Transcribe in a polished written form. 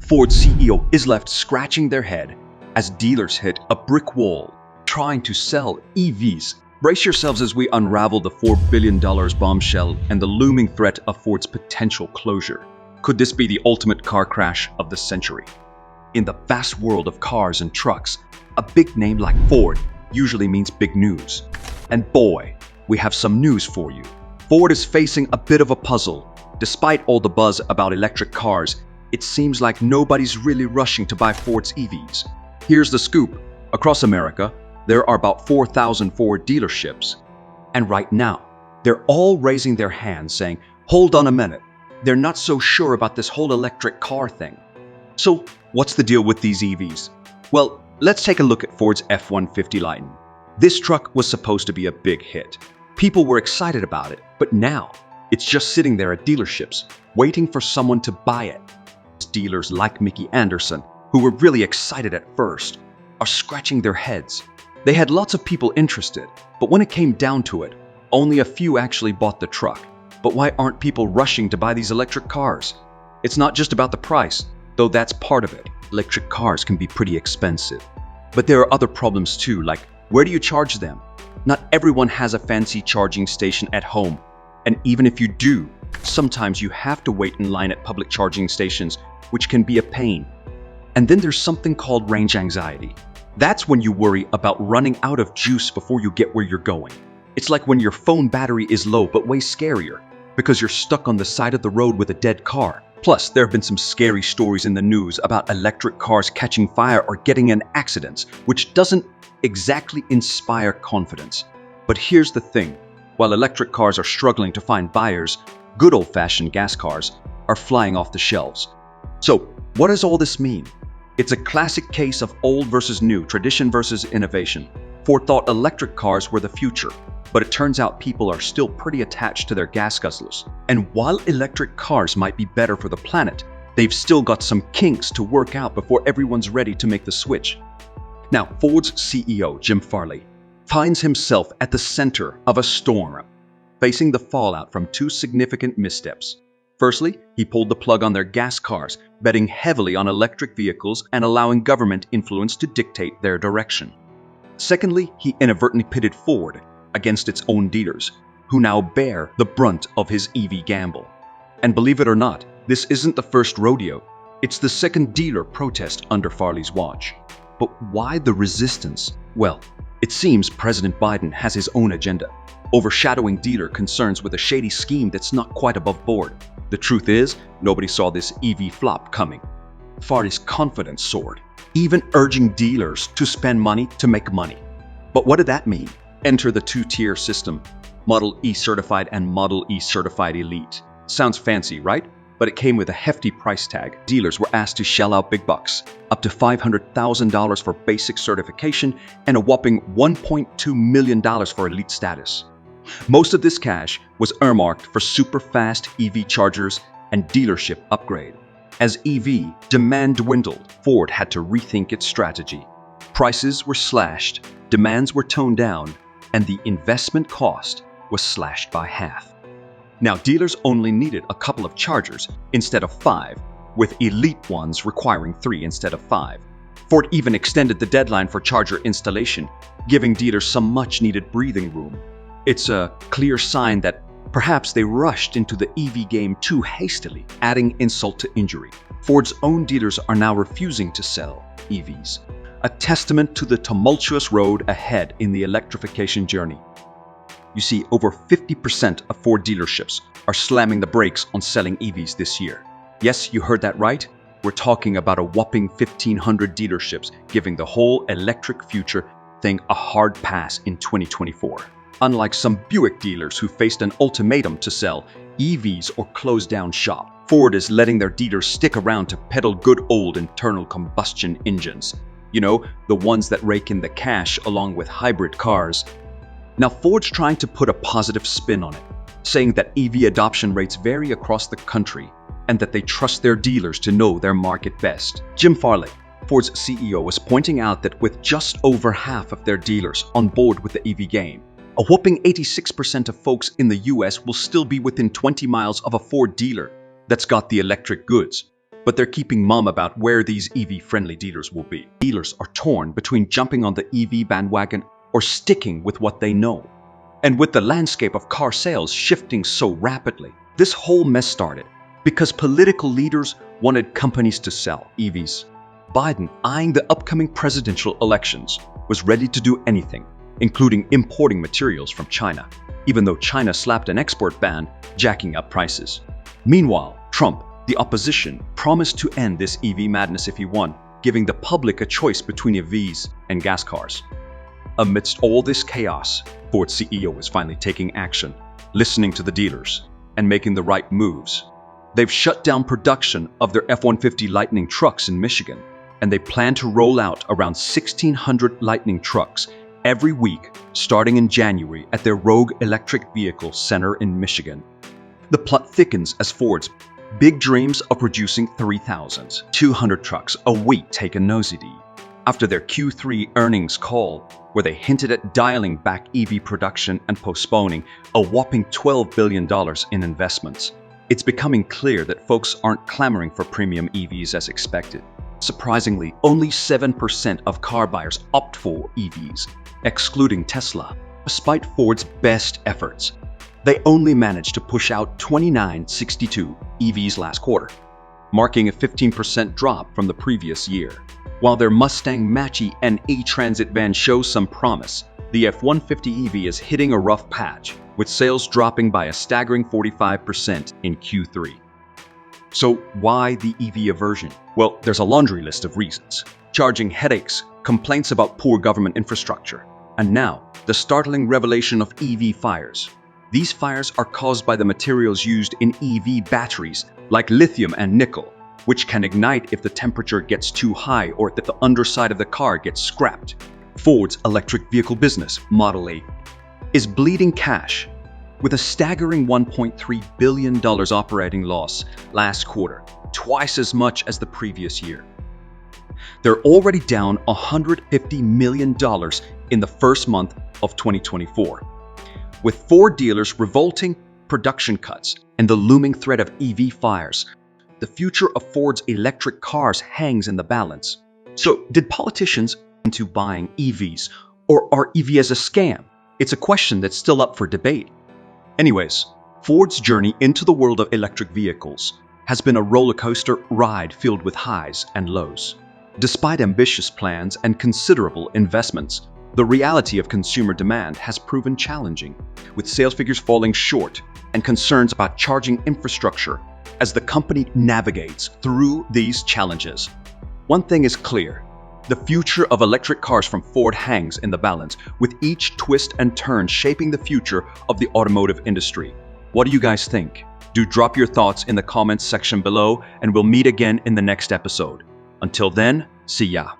Ford CEO is left scratching their head as dealers hit a brick wall trying to sell EVs. Brace yourselves as we unravel the $4 billion bombshell and the looming threat of Ford's potential closure. Could this be the ultimate car crash of the century? In the vast world of cars and trucks, a big name like Ford usually means big news. And boy, we have some news for you. Ford is facing a bit of a puzzle. Despite all the buzz about electric cars, it seems like nobody's really rushing to buy Ford's EVs. Here's the scoop. Across America, there are about 4,000 Ford dealerships. And right now, they're all raising their hands saying, hold on a minute, they're not so sure about this whole electric car thing. So what's the deal with these EVs? Well, let's take a look at Ford's F-150 Lightning. This truck was supposed to be a big hit. People were excited about it, but now it's just sitting there at dealerships, waiting for someone to buy it. Dealers like Mickey Anderson, who were really excited at first, are scratching their heads. They had lots of people interested, but when it came down to it, only a few actually bought the truck. But why aren't people rushing to buy these electric cars? It's not just about the price, though that's part of it. Electric cars can be pretty expensive. But there are other problems too, like where do you charge them? Not everyone has a fancy charging station at home. And even if you do, sometimes you have to wait in line at public charging stations, which can be a pain. And then there's something called range anxiety. That's when you worry about running out of juice before you get where you're going. It's like when your phone battery is low, but way scarier, because you're stuck on the side of the road with a dead car. Plus, there have been some scary stories in the news about electric cars catching fire or getting in accidents, which doesn't exactly inspire confidence. But here's the thing. While electric cars are struggling to find buyers, good old-fashioned gas cars are flying off the shelves. So, what does all this mean? It's a classic case of old versus new, tradition versus innovation. Ford thought electric cars were the future, but it turns out people are still pretty attached to their gas guzzlers. And while electric cars might be better for the planet, they've still got some kinks to work out before everyone's ready to make the switch. Now, Ford's CEO, Jim Farley, finds himself at the center of a storm, facing the fallout from two significant missteps. Firstly, he pulled the plug on their gas cars, betting heavily on electric vehicles and allowing government influence to dictate their direction. Secondly, he inadvertently pitted Ford against its own dealers, who now bear the brunt of his EV gamble. And believe it or not, this isn't the first rodeo. It's the second dealer protest under Farley's watch. But why the resistance? Well, it seems President Biden has his own agenda, overshadowing dealer concerns with a shady scheme that's not quite above board. The truth is, nobody saw this EV flop coming. Farley's confidence soared, even urging dealers to spend money to make money. But what did that mean? Enter the two-tier system, Model E Certified and Model E Certified Elite. Sounds fancy, right? But it came with a hefty price tag. Dealers were asked to shell out big bucks, up to $500,000 for basic certification and a whopping $1.2 million for elite status. Most of this cash was earmarked for super fast EV chargers and dealership upgrade. As EV demand dwindled, Ford had to rethink its strategy. Prices were slashed, demands were toned down, and the investment cost was slashed by half. Now, dealers only needed a couple of chargers instead of 5, with elite ones requiring 3 instead of 5. Ford even extended the deadline for charger installation, giving dealers some much-needed breathing room. It's a clear sign that perhaps they rushed into the EV game too hastily, adding insult to injury. Ford's own dealers are now refusing to sell EVs, a testament to the tumultuous road ahead in the electrification journey. You see, over 50% of Ford dealerships are slamming the brakes on selling EVs this year. Yes, you heard that right. We're talking about a whopping 1,500 dealerships giving the whole electric future thing a hard pass in 2024. Unlike some Buick dealers who faced an ultimatum to sell EVs or close down shop, Ford is letting their dealers stick around to peddle good old internal combustion engines. You know, the ones that rake in the cash along with hybrid cars. Now, Ford's trying to put a positive spin on it, saying that EV adoption rates vary across the country and that they trust their dealers to know their market best. Jim Farley, Ford's CEO, was pointing out that with just over half of their dealers on board with the EV game, a whopping 86% of folks in the US will still be within 20 miles of a Ford dealer that's got the electric goods. but they're keeping mum about where these EV-friendly dealers will be. Dealers are torn between jumping on the EV bandwagon or sticking with what they know. And with the landscape of car sales shifting so rapidly, this whole mess started because political leaders wanted companies to sell EVs. Biden, eyeing the upcoming presidential elections, was ready to do anything, including importing materials from China, even though China slapped an export ban, jacking up prices. Meanwhile, Trump, the opposition, promised to end this EV madness if he won, giving the public a choice between EVs and gas cars. Amidst all this chaos, Ford's CEO is finally taking action, listening to the dealers, and making the right moves. They've shut down production of their F-150 Lightning trucks in Michigan, and they plan to roll out around 1,600 Lightning trucks every week starting in January at their Rogue Electric Vehicle Center in Michigan. The plot thickens as Ford's big dreams of producing 3,200 trucks a week take a nosedive. After their Q3 earnings call, where they hinted at dialing back EV production and postponing a whopping $12 billion in investments, it's becoming clear that folks aren't clamoring for premium EVs as expected. Surprisingly, only 7% of car buyers opt for EVs, excluding Tesla. Despite Ford's best efforts, they only managed to push out 2,962 EVs last quarter, marking a 15% drop from the previous year. While their Mustang Mach-E and E-Transit van shows some promise, the F-150 EV is hitting a rough patch, with sales dropping by a staggering 45% in Q3. So why the EV aversion? Well, there's a laundry list of reasons. Charging headaches, complaints about poor government infrastructure, and now the startling revelation of EV fires. These fires are caused by the materials used in EV batteries like lithium and nickel, which can ignite if the temperature gets too high or if the underside of the car gets scrapped. Ford's electric vehicle business, Model A, is bleeding cash with a staggering $1.3 billion operating loss last quarter, twice as much as the previous year. They're already down $150 million in the first month of 2024. With Ford dealers revolting production cuts and the looming threat of EV fires, the future of Ford's electric cars hangs in the balance. So, did politicians into buying EVs, or are EVs a scam? It's a question that's still up for debate. Anyways, Ford's journey into the world of electric vehicles has been a roller coaster ride filled with highs and lows. Despite ambitious plans and considerable investments, the reality of consumer demand has proven challenging, with sales figures falling short and concerns about charging infrastructure as the company navigates through these challenges. One thing is clear: the future of electric cars from Ford hangs in the balance, with each twist and turn shaping the future of the automotive industry. What do you guys think? Do drop your thoughts in the comments section below, and we'll meet again in the next episode. Until then, see ya.